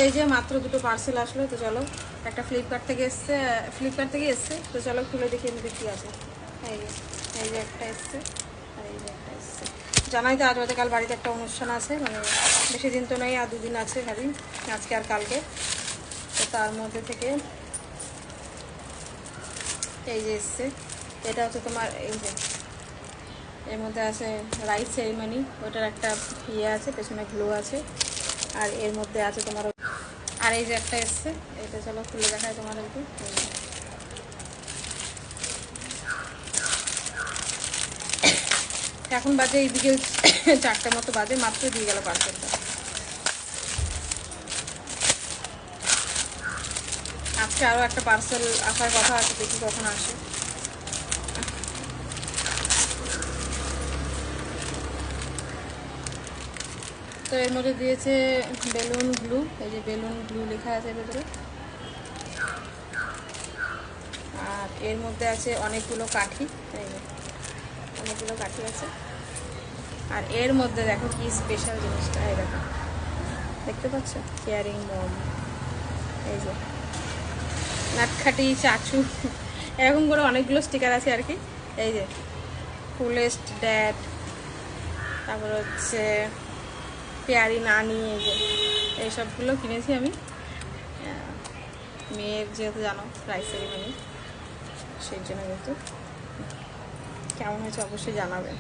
এই যে মাত্র দুটো পার্সেল আসলো, তো চলো একটা ফ্লিপকার্ট থেকে এসছে, তো চলো খুলে দেখি এমনি কি আছে। এই যে একটা এসছে আর এই যে একটা এসছে। জানাই তো আজ বাদে কাল বাড়িতে একটা অনুষ্ঠান আছে, মানে বেশি দিন তো নেই, আর দুদিন আছে ভাবি, আজকে আর কালকে। তো তার মধ্যে থেকে এই যে এসছে, এটা হচ্ছে তোমার এই যে এর মধ্যে আছে রাইস সেরিমনি, ওটার একটা ইয়ে আছে, পেছনে গ্লো আছে। আর এর মধ্যে আছে তোমার, আর এই যে একটা এসছে, এটা চলো খুলে দেখায় তোমাদেরকে। এখন বাজে এই বিকেল 4টার মতো বাজে, মাত্র দিয়ে গেল পার্সেলটা। আজকে আরও একটা পার্সেল আসার কথা আছে, দেখি কখন আসে। তো এর মধ্যে দিয়েছে বেলুন গ্লু, এই যে বেলুন গ্লু লেখা আছে ভেতরে। আর এর মধ্যে আছে অনেকগুলো কাঠি, এই যে অনেকগুলো কাঠি আছে। আর এর মধ্যে দেখো কি স্পেশাল জিনিসটা, এই দেখো দেখতে পাচ্ছ, কেয়ারিং মম, এই যে নাটখাটি চাচু, এরকম করে অনেকগুলো স্টিকার আছে আর কি। এই যে কুলেস্ট ড্যাড, তারপর হচ্ছে পেয়ারি নানি, এই যে এইসবগুলো কিনেছি আমি মেয়ের, যেহেতু জানো রাইস সেরিমনি, সেই জন্য। কিন্তু কেমন হয়েছে অবশ্যই জানাবেন।